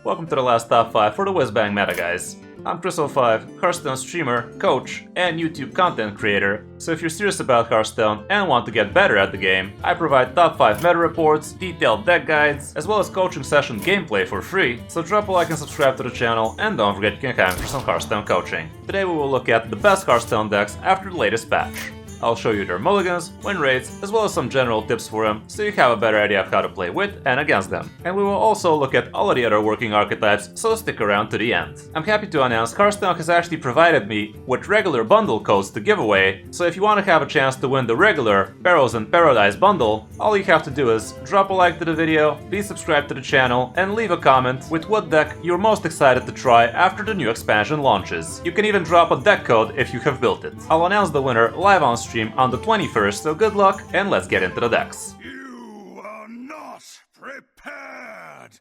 Welcome to the last top 5 for the Whizbang meta, guys. I'm Kris05, Hearthstone streamer, coach, and YouTube content creator, so if you're serious about Hearthstone and want to get better at the game, I provide top 5 meta reports, detailed deck guides, as well as coaching session gameplay for free, so drop a like and subscribe to the channel, and don't forget you can count for some Hearthstone coaching. Today we will look at the best Hearthstone decks after the latest patch. I'll show you their mulligans, win rates, as well as some general tips for them, so you have a better idea of how to play with and against them. And we will also look at all of the other working archetypes, so stick around to the end. I'm happy to announce Hearthstone has actually provided me with regular bundle codes to give away, so if you want to have a chance to win the regular Perils and Paradise bundle, all you have to do is drop a like to the video, be subscribed to the channel, and leave a comment with what deck you're most excited to try after the new expansion launches. You can even drop a deck code if you have built it. I'll announce the winner live on stream on the 21st, so good luck and let's get into the decks. You are not prepared!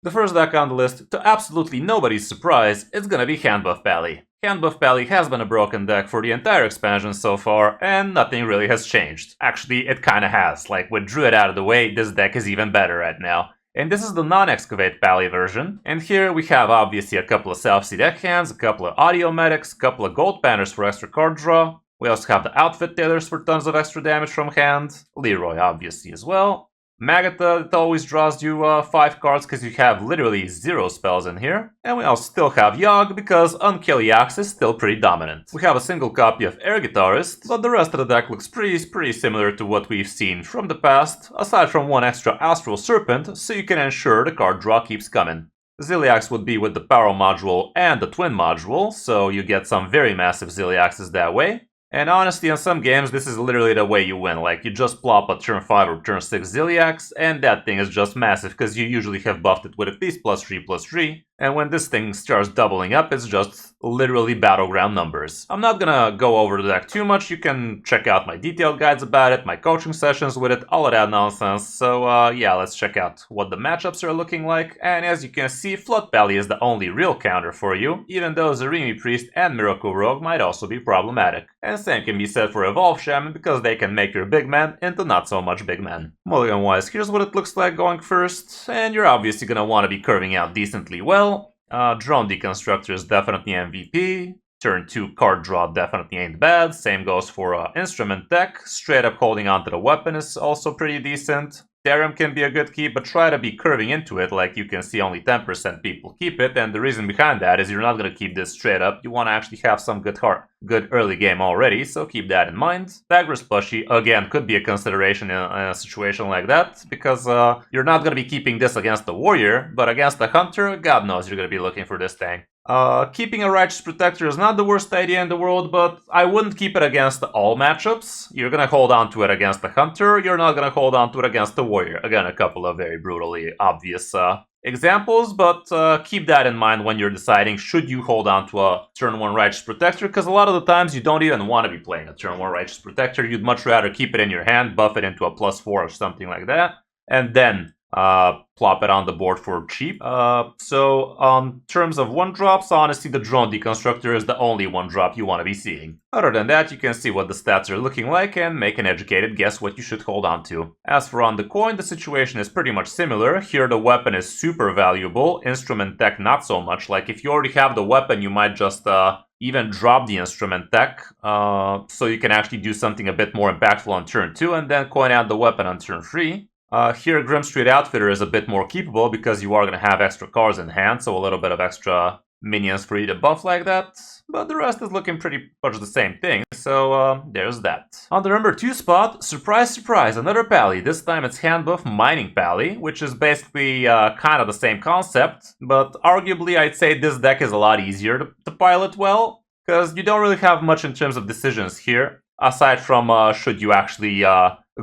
The first deck on the list, to absolutely nobody's surprise, is gonna be Handbuff Pally. Handbuff Pally has been a broken deck for the entire expansion so far, and nothing really has changed. Actually, it kinda has. Like, with Druid out of the way, this deck is even better right now. And this is the non-excavate Pally version, and here we have obviously a couple of self-seed deckhands, a couple of audio medics, a couple of gold banners for extra card draw. We also have the outfit tailors for tons of extra damage from hand, Leroy obviously as well. Magata, it always draws you 5 cards because you have literally 0 spells in here. And we also still have Yogg because Unkill Yax is still pretty dominant. We have a single copy of Air Guitarist, but the rest of the deck looks pretty similar to what we've seen from the past, aside from one extra Astral Serpent, so you can ensure the card draw keeps coming. Zilliax would be with the Power module and the Twin module, so you get some very massive Zilliaxes that way. And honestly, in some games, this is literally the way you win. Like, you just plop a turn 5 or turn 6 Zilliax, and that thing is just massive, because you usually have buffed it with at least +3/+3, and when this thing starts doubling up, it's just literally battleground numbers. I'm not gonna go over the deck too much, you can check out my detailed guides about it, my coaching sessions with it, all of that nonsense, so yeah, let's check out what the matchups are looking like, and as you can see, Flood Pally is the only real counter for you, even though Zarimi Priest and Miracle Rogue might also be problematic. And same can be said for Evolve Shaman, because they can make your big man into not so much big man. Mulligan wise, here's what it looks like going first, and you're obviously gonna want to be curving out decently well. Drone Deconstructor is definitely MVP. Turn 2 card draw definitely ain't bad. Same goes for Instrument Deck. Straight up holding onto the weapon is also pretty decent. Therium can be a good keep, but try to be curving into it. Like, you can see only 10% people keep it, and the reason behind that is you're not going to keep this straight up. You want to actually have some good early game already, so keep that in mind. Dagger's Plushie, again, could be a consideration in a situation like that, because you're not going to be keeping this against the Warrior, but against the Hunter, God knows you're going to be looking for this thing. Keeping a Righteous Protector is not the worst idea in the world, but I wouldn't keep it against all matchups. You're gonna hold on to it against the Hunter, you're not gonna hold on to it against the Warrior. Again, a couple of very brutally obvious examples, but keep that in mind when you're deciding should you hold on to a turn 1 Righteous Protector, because a lot of the times you don't even want to be playing a turn 1 Righteous Protector. You'd much rather keep it in your hand, buff it into a +4 or something like that, and then plop it on the board for cheap. So on terms of 1-drops, honestly, the Drone Deconstructor is the only 1-drop you want to be seeing. Other than that, you can see what the stats are looking like and make an educated guess what you should hold on to. As for on the coin, the situation is pretty much similar. Here the weapon is super valuable, Instrument Deck not so much. Like, if you already have the weapon, you might just even drop the Instrument Deck, so you can actually do something a bit more impactful on turn 2 and then coin out the weapon on turn 3. Here, Grim Street Outfitter is a bit more keepable because you are going to have extra cards in hand, so a little bit of extra minions for you to buff like that. But the rest is looking pretty much the same thing, so there's that. On the number 2 spot, surprise surprise, another Pally. This time it's Handbuff Mining Pally, which is basically kind of the same concept, but arguably I'd say this deck is a lot easier to pilot well, because you don't really have much in terms of decisions here, aside from should you actually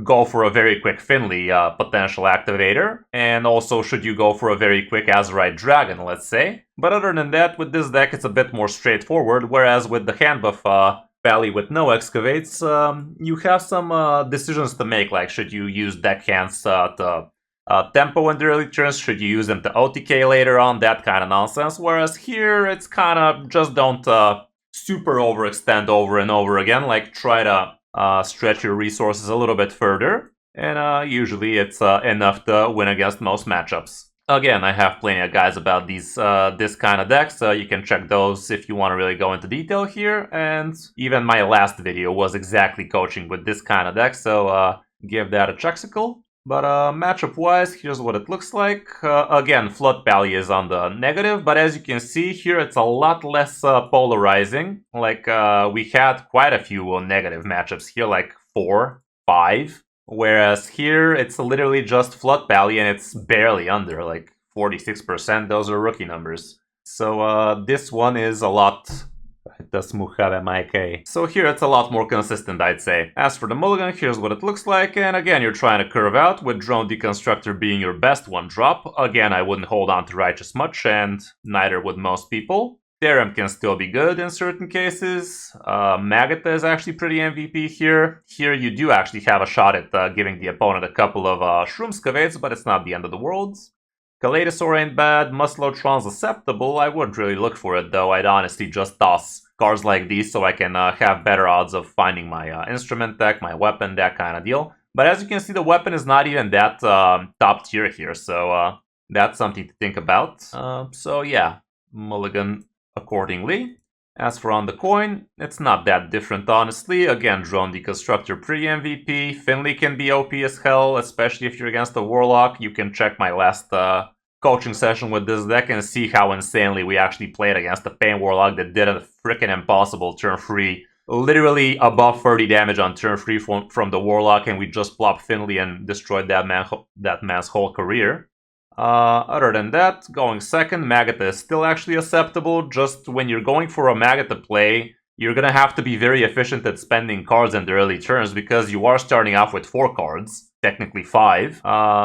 go for a very quick Finley potential activator, and also should you go for a very quick Azurite Dragon, let's say. But other than that, with this deck it's a bit more straightforward, whereas with the Handbuff Pally with no excavates, you have some decisions to make, like should you use deckhands to tempo in the early turns, should you use them to OTK later on, that kind of nonsense, whereas here it's kind of just don't super overextend over and over again, like try to stretch your resources a little bit further, and usually it's enough to win against most matchups. Again, I have plenty of guides about this kind of deck, so you can check those if you want to really go into detail here. And even my last video was exactly coaching with this kind of deck, so give that a check-sicle. But matchup-wise, here's what it looks like. Again, Flood Valley is on the negative, but as you can see here, it's a lot less polarizing. Like, we had quite a few negative matchups here, like 4, 5. Whereas here, it's literally just Flood Valley, and it's barely under, like 46%. Those are rookie numbers. So this one is a lot... So here it's a lot more consistent, I'd say. As for the mulligan, here's what it looks like, and again, you're trying to curve out, with Drone Deconstructor being your best one drop. Again, I wouldn't hold on to Righteous much, and neither would most people. Theorem can still be good in certain cases. Magata is actually pretty MVP here. Here you do actually have a shot at giving the opponent a couple of Shroomscavates, but it's not the end of the world. Kaleidosaur ain't bad, Muslotron's acceptable. I wouldn't really look for it though, I'd honestly just toss cards like these so I can have better odds of finding my instrument deck, my weapon deck kind of deal. But as you can see, the weapon is not even that top tier here, so that's something to think about. So yeah, mulligan accordingly. As for on the coin, it's not that different, honestly. Again, Drone Deconstructor pre-MVP. Finley can be OP as hell, especially if you're against a Warlock. You can check my last coaching session with this deck and see how insanely we actually played against the Pain Warlock that did a freaking impossible turn 3. Literally above 30 damage on turn 3 from the Warlock, and we just plopped Finley and destroyed that man's whole career. Other than that, going second, Magata is still actually acceptable. Just when you're going for a Magata play, you're gonna have to be very efficient at spending cards in the early turns because you are starting off with 4 cards, technically 5.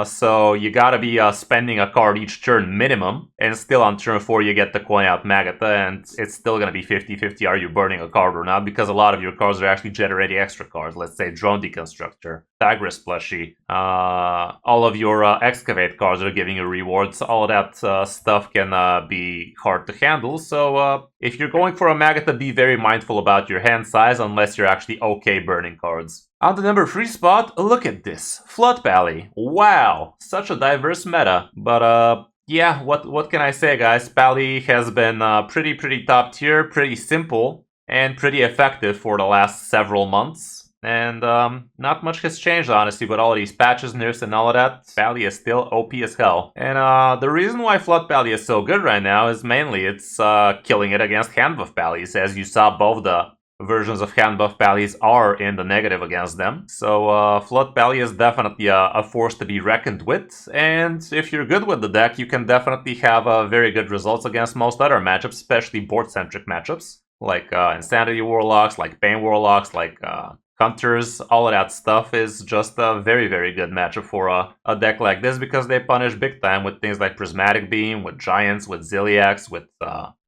So you gotta be spending a card each turn minimum, and still on turn 4 you get to coin out Magata, and it's still gonna be 50-50 are you burning a card or not, because a lot of your cards are actually generating extra cards. Let's say Drone Deconstructor, Tigris Plushie, all of your Excavate cards are giving you rewards. All of that stuff can be hard to handle, so if you're going for a Magata, be very mindful about your hand size unless you're actually okay burning cards. On the number 3 spot, look at this. Flood Valley. Wow, such a diverse meta. But yeah, what can I say, guys? Pally has been pretty top tier, pretty simple, and pretty effective for the last several months. And not much has changed, honestly, with all these patches, nerfs, and all of that. Pally is still OP as hell. And the reason why Flood Pally is so good right now is mainly it's killing it against hand buff Pallies. As you saw, both the versions of hand buff Pallies are in the negative against them. So Flood Pally is definitely a force to be reckoned with. And if you're good with the deck, you can definitely have very good results against most other matchups, especially board-centric matchups. Like Insanity Warlocks, like Pain Warlocks, like Hunters, all of that stuff is just a very good matchup for a deck like this because they punish big time with things like Prismatic Beam, with Giants, with Ziliax, with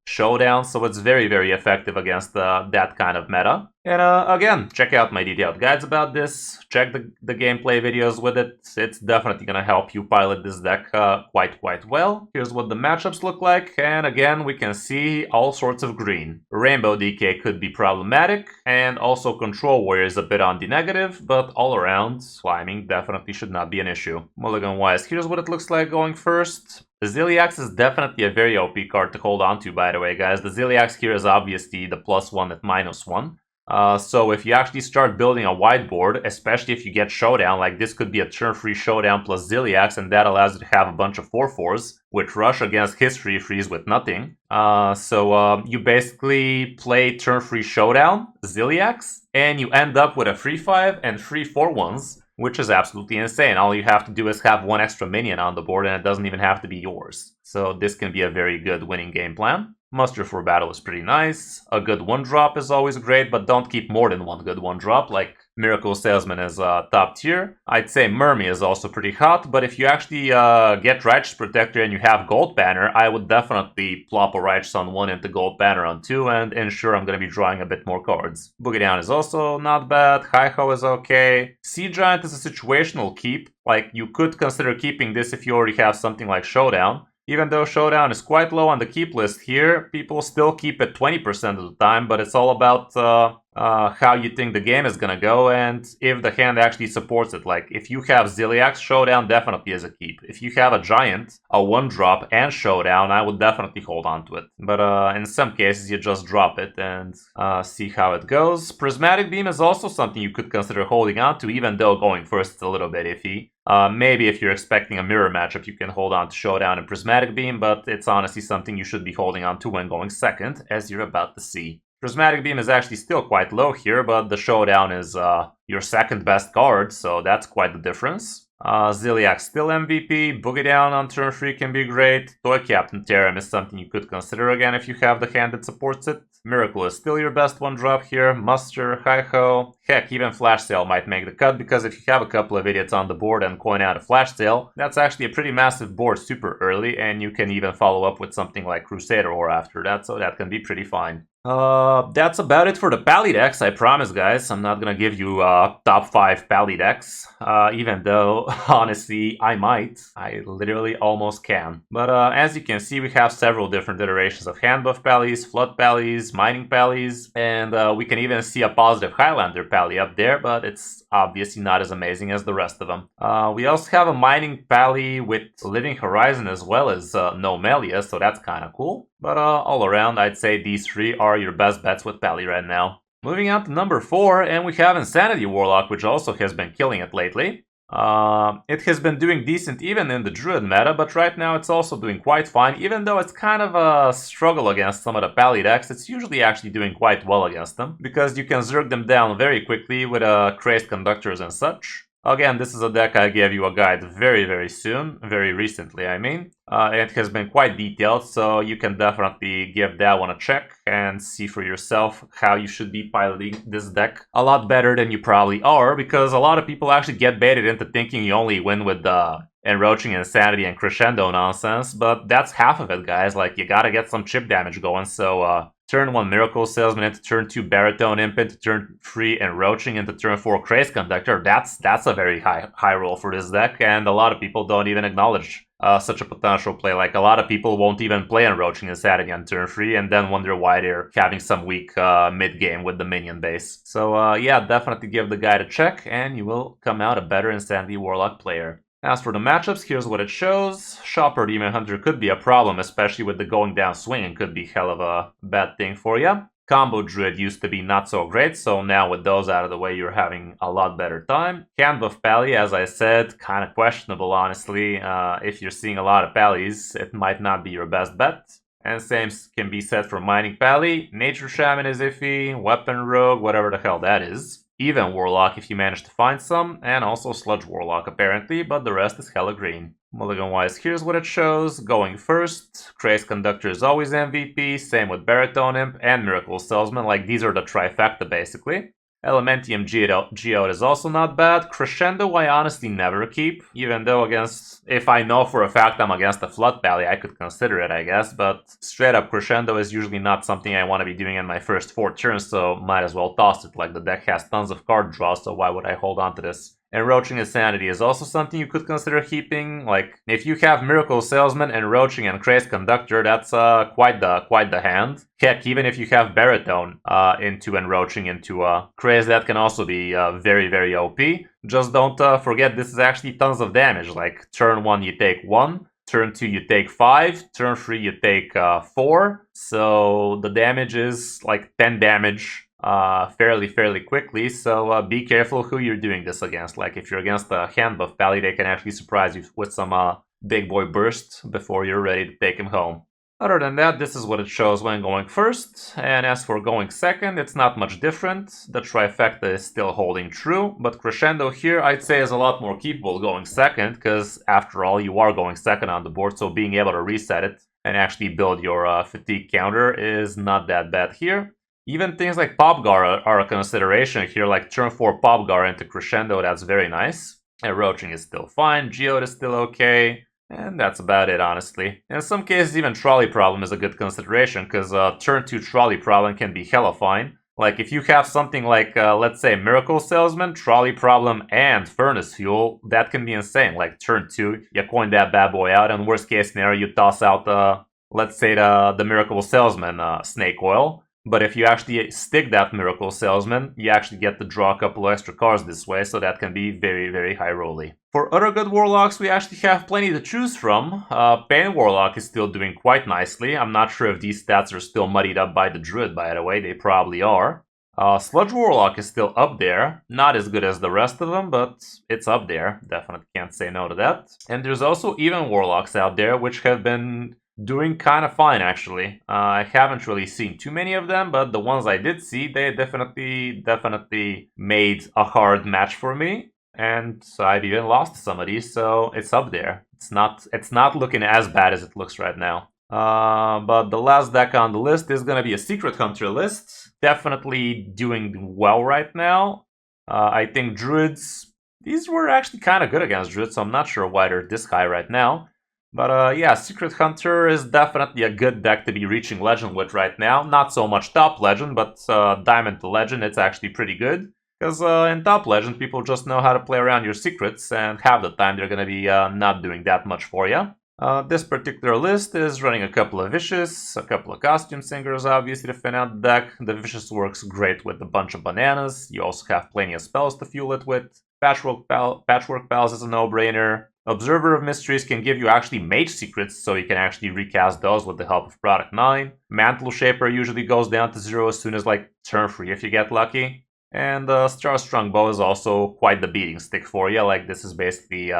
Showdown, so it's very effective against that kind of meta. And again, check out my detailed guides about this, check the gameplay videos with it. It's definitely gonna help you pilot this deck quite well. Here's what the matchups look like, and again, we can see all sorts of green. Rainbow DK could be problematic, and also Control Warrior is a bit on the negative, but all around, climbing definitely should not be an issue. Mulligan-wise, here's what it looks like going first. The Ziliax is definitely a very OP card to hold on to, by the way, guys. The Ziliax here is obviously the +1 at -1. So if you actually start building a whiteboard, especially if you get Showdown, like this could be a turn-free Showdown plus Ziliax, and that allows you to have a bunch of 4/4s, which rush against his freeze with nothing. So you basically play turn-free Showdown, Ziliax, and you end up with a 3/5 and 3 4/1s, which is absolutely insane. All you have to do is have 1 extra minion on the board, and it doesn't even have to be yours. So this can be a very good winning game plan. Muster for Battle is pretty nice. A good 1-drop is always great, but don't keep more than 1 good 1-drop, like Miracle Salesman is top tier. I'd say Mermy is also pretty hot, but if you actually get Righteous Protector and you have Gold Banner, I would definitely plop a Righteous on 1 into Gold Banner on 2 and ensure I'm going to be drawing a bit more cards. Boogie Down is also not bad. Hi-Ho is okay. Sea Giant is a situational keep. Like, you could consider keeping this if you already have something like Showdown. Even though Showdown is quite low on the keep list here, people still keep it 20% of the time, but it's all about how you think the game is gonna go and if the hand actually supports it. Like, if you have Ziliax, Showdown definitely is a keep. If you have a Giant, a 1-drop, and Showdown, I would definitely hold on to it. But in some cases, you just drop it and see how it goes. Prismatic Beam is also something you could consider holding on to, even though going first is a little bit iffy. Maybe if you're expecting a mirror matchup, you can hold on to Showdown and Prismatic Beam, but it's honestly something you should be holding on to when going second, as you're about to see. Prismatic Beam is actually still quite low here, but the Showdown is your second best card, so that's quite the difference. Ziliax still MVP, Boogie Down on turn 3 can be great, Toy Captain Terram is something you could consider again if you have the hand that supports it. Miracle is still your best 1-drop here, Muster, Hi-Ho, heck, even Flash Sale might make the cut, because if you have a couple of idiots on the board and coin out a Flash Sale, that's actually a pretty massive board super early, and you can even follow up with something like Crusader Ore after that, so that can be pretty fine. That's about it for the Pally decks, I promise, guys. I'm not gonna give you top 5 Pally decks, even though, honestly, I might. I literally almost can. But as you can see, we have several different iterations of hand buff Pallies, flood Pallies, mining Pallies, and we can even see a positive Highlander Pally up there, but it's obviously not as amazing as the rest of them. We also have a mining Pally with Living Horizon as well as Nomelia, so that's kind of cool. But all around, I'd say these 3 are your best bets with Pally right now. Moving on to number 4, and we have Insanity Warlock, which also has been killing it lately. It has been doing decent even in the Druid meta, but right now it's also doing quite fine. Even though it's kind of a struggle against some of the Pally decks, it's usually actually doing quite well against them, because you can zerg them down very quickly with crazed conductors and such. Again, this is a deck I gave you a guide very soon, very recently I mean. It has been quite detailed, so you can definitely give that one a check and see for yourself how you should be piloting this deck a lot better than you probably are, because a lot of people actually get baited into thinking you only win with the Enroaching Insanity and Crescendo nonsense, but that's half of it, guys. Like, you gotta get some chip damage going, so turn 1 Miracle Salesman into turn 2 Baritone Imp into turn 3 Enroaching into turn 4 Crazed Conductor. That's a very high roll for this deck, and a lot of people don't even acknowledge such a potential play. Like, a lot of people won't even play Enroaching Insanity on turn 3 and then wonder why they're having some weak mid-game with the minion base. So yeah, definitely give the guide a check, and you will come out a better Insanity Warlock player. As for the matchups, here's what it shows. Shopper Demon Hunter could be a problem, especially with the going down swing, and could be hell of a bad thing for you. Combo Druid used to be not so great, so now with those out of the way, you're having a lot better time. Hand buff Pally, as I said, kind of questionable, honestly. If you're seeing a lot of Pallies, it might not be your best bet. And same can be said for Mining Pally. Nature Shaman is iffy, Weapon Rogue, whatever the hell that is. Even Warlock if you manage to find some, and also Sludge Warlock apparently, but the rest is hella green. Mulligan-wise, here's what it shows. Going first, Crazed Conductor is always MVP, same with Baritone Imp and Miracle Salesman, like these are the trifecta basically. Elementium Geode is also not bad. Crescendo I honestly never keep, even though if I know for a fact I'm against a Flood Pally, I could consider it, I guess, but straight up Crescendo is usually not something I want to be doing in my first 4 turns, so might as well toss it. Like, the deck has tons of card draw, so why would I hold on to this? Enroaching Insanity is also something you could consider keeping. Like, if you have Miracle Salesman, Enroaching, and Crazed Conductor, that's quite the hand. Heck, even if you have Baritone into Enroaching into Crazed, that can also be very OP. Just don't forget this is actually tons of damage. Like, turn 1 you take 1, turn 2 you take 5, turn 3 you take 4. So the damage is like 10 damage fairly quickly, so be careful who you're doing this against. Like, if you're against a hand buff Pally, they can actually surprise you with some big boy burst before you're ready to take him home. Other than that, this is what it shows when going first, and as for going second, it's not much different. The trifecta is still holding true, but Crescendo here I'd say is a lot more keepable going second, because after all, you are going second on the board, so being able to reset it and actually build your fatigue counter is not that bad here. Even things like Popgar are a consideration here, like turn 4 Popgar into Crescendo, that's very nice. Enroaching is still fine, Geode is still okay, and that's about it, honestly. In some cases, even Trolley Problem is a good consideration, because turn 2 Trolley Problem can be hella fine. Like, if you have something like, let's say, Miracle Salesman, Trolley Problem, and Furnace Fuel, that can be insane. Like, turn 2, you coin that bad boy out, and worst case scenario, you toss out, let's say, the Miracle Salesman Snake Oil. But if you actually stick that Miracle Salesman, you actually get to draw a couple extra cards this way, so that can be very, very high rolly. For other good Warlocks, we actually have plenty to choose from. Pain Warlock is still doing quite nicely. I'm not sure if these stats are still muddied up by the Druid, by the way. They probably are. Sludge Warlock is still up there. Not as good as the rest of them, but it's up there. Definitely can't say no to that. And there's also even Warlocks out there, which have been doing kind of fine, actually. I haven't really seen too many of them, but the ones I did see, they definitely made a hard match for me. And I've even lost some of these, so it's up there. It's not looking as bad as it looks right now. But the last deck on the list is gonna be a Secret Hunter list. Definitely doing well right now. I think Druids, these were actually kind of good against Druids, so I'm not sure why they're this high right now. But yeah, Secret Hunter is definitely a good deck to be reaching Legend with right now. Not so much Top Legend, but Diamond to Legend, it's actually pretty good. Because in Top Legend, people just know how to play around your secrets, and half the time they're going to be not doing that much for you. This particular list is running a couple of Vicious, a couple of Costume Singers, obviously, to fin out the deck. The Vicious works great with a bunch of bananas. You also have plenty of spells to fuel it with. Patchwork Pals is a no-brainer. Observer of Mysteries can give you actually mage secrets, so you can actually recast those with the help of Product 9. Mantle Shaper usually goes down to 0 as soon as like turn 3 if you get lucky. And Star-Strung Bow is also quite the beating stick for you. Like, this is basically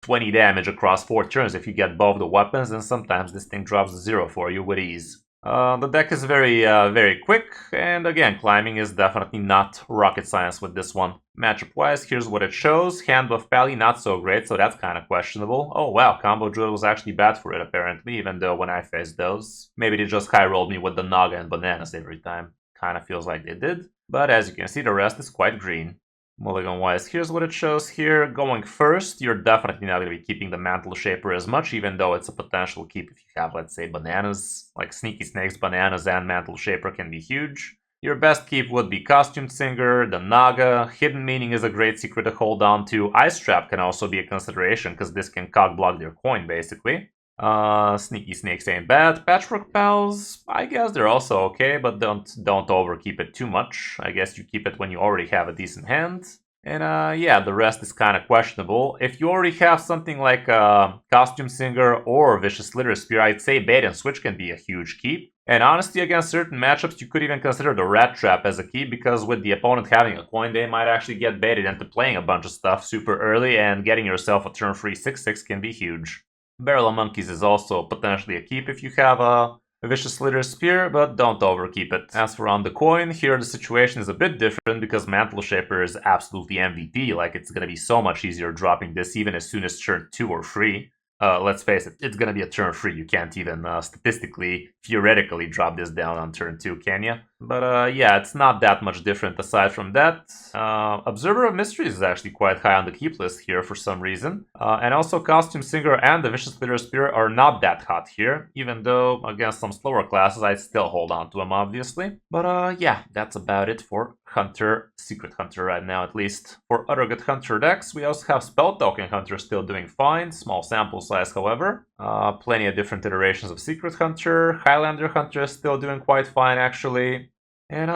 20 damage across 4 turns if you get both the weapons, and sometimes this thing drops to 0 for you with ease. The deck is very quick, and again, climbing is definitely not rocket science with this one. Matchup-wise, here's what it shows. Hand Buff Pally, not so great, so that's kind of questionable. Oh wow, Combo Druid was actually bad for it apparently, even though when I faced those, maybe they just high-rolled me with the Naga and Bananas every time. Kind of feels like they did. But as you can see, the rest is quite green. Mulligan-wise, here's what it shows here. Going first, you're definitely not going to be keeping the Mantle Shaper as much, even though it's a potential keep if you have, let's say, Bananas. Like Sneaky Snakes, Bananas, and Mantle Shaper can be huge. Your best keep would be Costume Singer, the Naga. Hidden Meaning is a great secret to hold on to. Ice Trap can also be a consideration, because this can cock-block their coin, basically. Sneaky Snakes ain't bad. Patchwork Pals, I guess they're also okay, but don't overkeep it too much. I guess you keep it when you already have a decent hand. And yeah, the rest is kind of questionable. If you already have something like Costume Singer or Vicious Litter Spear, I'd say Bait and Switch can be a huge keep. And honestly, against certain matchups, you could even consider the Rat Trap as a keep, because with the opponent having a coin, they might actually get baited into playing a bunch of stuff super early, and getting yourself a turn free 6/6 can be huge. Barrel of Monkeys is also potentially a keep if you have a Vicious Litter Spear, but don't overkeep it. As for on the coin, here the situation is a bit different because Mantle Shaper is absolutely MVP. Like, it's gonna be so much easier dropping this even as soon as turn 2 or 3. Let's face it, it's gonna be a turn 3. You can't even statistically, theoretically drop this down on turn 2, can you? But yeah, it's not that much different aside from that. Observer of Mysteries is actually quite high on the keep list here for some reason. And also Costume Singer and the Vicious Litter Spear are not that hot here, even though against some slower classes I'd still hold on to them, obviously. But yeah, that's about it for Hunter, Secret Hunter right now at least. For other good Hunter decks, we also have Spell Token Hunter still doing fine, small sample size however. Plenty of different iterations of Secret Hunter. Highlander Hunter is still doing quite fine actually. And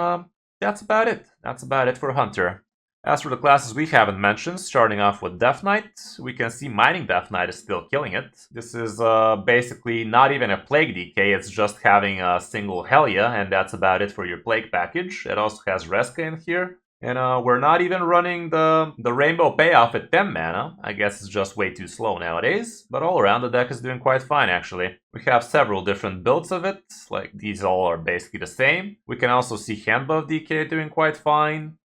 that's about it. That's about it for Hunter. As for the classes we haven't mentioned, starting off with Death Knight, we can see Mining Death Knight is still killing it. This is basically not even a Plague DK, it's just having a single Helia, and that's about it for your Plague package. It also has Reska in here. And we're not even running the Rainbow Payoff at 10 mana. I guess it's just way too slow nowadays. But all around, the deck is doing quite fine, actually. We have several different builds of it. Like, these all are basically the same. We can also see Handbuff DK doing quite fine.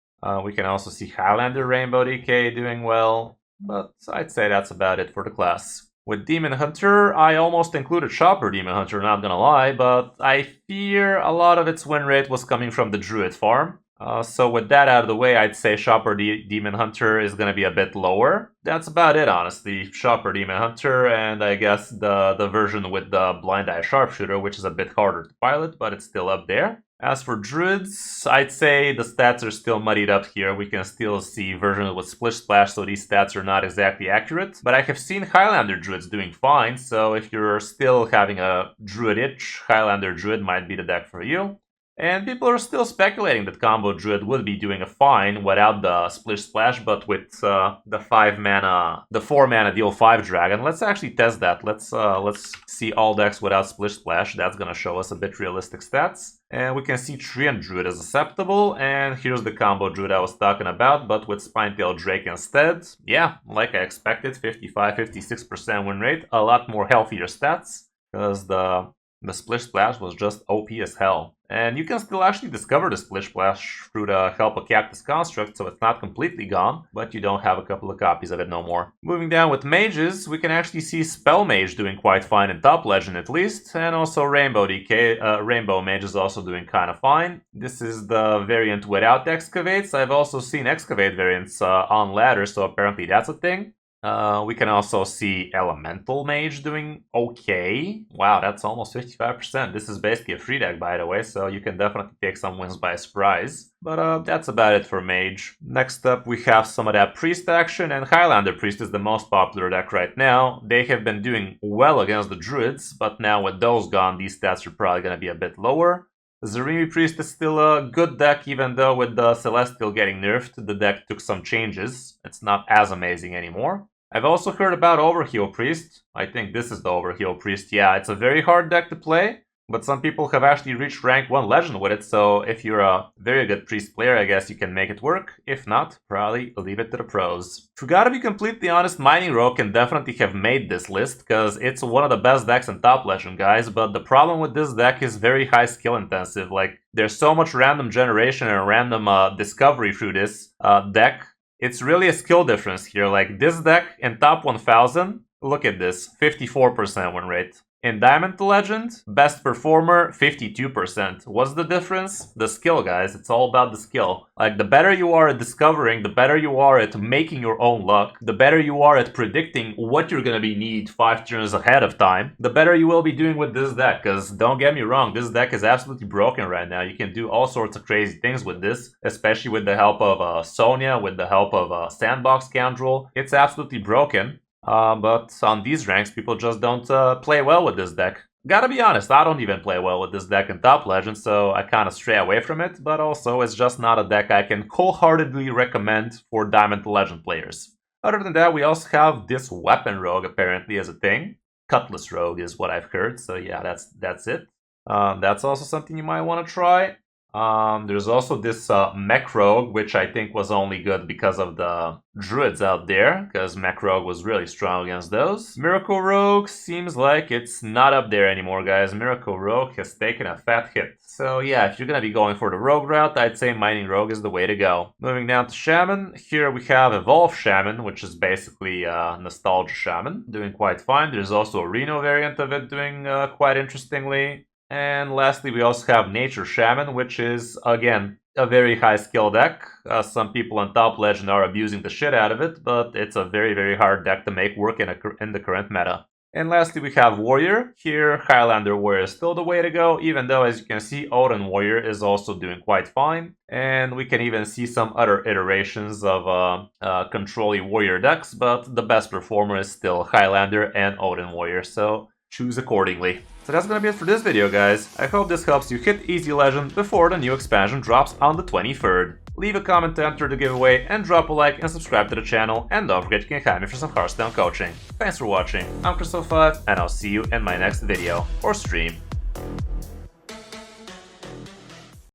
We can also see Highlander Rainbow DK doing well. But I'd say that's about it for the class. With Demon Hunter, I almost included Shopper Demon Hunter, not gonna lie. But I fear a lot of its win rate was coming from the Druid farm. So with that out of the way, I'd say Shopper Demon Hunter is going to be a bit lower. That's about it, honestly. Shopper Demon Hunter, and I guess the version with the Blind Eye Sharpshooter, which is a bit harder to pilot, but it's still up there. As for druids, I'd say the stats are still muddied up here. We can still see versions with Splish Splash, so these stats are not exactly accurate. But I have seen Highlander druids doing fine, so if you're still having a druid itch, Highlander druid might be the deck for you. And people are still speculating that Combo Druid would be doing a fine without the Splish Splash, but with the 4 mana deal 5 dragon. Let's actually test that. Let's see all decks without Splish Splash. That's gonna show us a bit realistic stats. And we can see Treant Druid is acceptable, and here's the Combo Druid I was talking about, but with Spinetail Drake instead. Yeah, like I expected, 55-56% win rate, a lot more healthier stats, because the Splish Splash was just OP as hell. And you can still actually discover the Splish Splash through the Help a Cactus construct, so it's not completely gone, but you don't have a couple of copies of it no more. Moving down with mages, we can actually see Spell Mage doing quite fine in top legend at least, and also Rainbow DK, Rainbow Mage is also doing kind of fine. This is the variant without Excavates. I've also seen Excavate variants on ladder, so apparently that's a thing. We can also see Elemental Mage doing okay. Wow, that's almost 55%. This is basically a free deck, by the way, so you can definitely take some wins by surprise. But that's about it for Mage. Next up, we have some of that Priest action, and Highlander Priest is the most popular deck right now. They have been doing well against the Druids, but now with those gone, these stats are probably going to be a bit lower. Zarimi Priest is still a good deck, even though with the Celestial getting nerfed, the deck took some changes. It's not as amazing anymore. I've also heard about Overheal Priest. I think this is the Overheal Priest. Yeah, it's a very hard deck to play, but some people have actually reached rank 1 legend with it, so if you're a very good Priest player, I guess you can make it work. If not, probably leave it to the pros. If we gotta be completely honest, Mining Rogue can definitely have made this list, because it's one of the best decks in top legend, guys, but the problem with this deck is very high skill intensive. Like, there's so much random generation and random discovery through this deck. It's really a skill difference here. Like, this deck in top 1000, look at this, 54% win rate. In Diamond to Legend, best performer, 52%. What's the difference? The skill, guys. It's all about the skill. Like, the better you are at discovering, the better you are at making your own luck, the better you are at predicting what you're gonna need 5 turns ahead of time, the better you will be doing with this deck. Because don't get me wrong, this deck is absolutely broken right now. You can do all sorts of crazy things with this, especially with the help of Sonya, with the help of Sandbox Scoundrel. It's absolutely broken. But on these ranks, people just don't play well with this deck. Gotta be honest, I don't even play well with this deck in top legend, so I kinda stray away from it, but also it's just not a deck I can wholeheartedly recommend for Diamond to Legend players. Other than that, we also have this Weapon Rogue apparently as a thing. Cutlass Rogue is what I've heard, so yeah, that's it. That's also something you might want to try. There's also this Mech Rogue, which I think was only good because of the Druids out there, because Mech Rogue was really strong against those. Miracle Rogue seems like it's not up there anymore, guys. Miracle Rogue has taken a fat hit. So yeah, if you're gonna be going for the Rogue route, I'd say Mining Rogue is the way to go. Moving down to Shaman, here we have Evolve Shaman, which is basically Nostalgia Shaman, doing quite fine. There's also a Reno variant of it doing quite interestingly. And lastly, we also have Nature Shaman, which is, again, a very high skill deck. Some people on top legend are abusing the shit out of it, but it's a very, very hard deck to make work in the current meta. And lastly, we have Warrior. Here, Highlander Warrior is still the way to go, even though, as you can see, Odin Warrior is also doing quite fine. And we can even see some other iterations of Control-y Warrior decks, but the best performer is still Highlander and Odin Warrior, so choose accordingly. So that's gonna be it for this video, guys. I hope this helps you hit Easy Legend before the new expansion drops on the 23rd. Leave a comment to enter the giveaway, and drop a like and subscribe to the channel, and don't forget you can hire me for some Hearthstone coaching. Thanks for watching, I'm Kris05, and I'll see you in my next video or stream.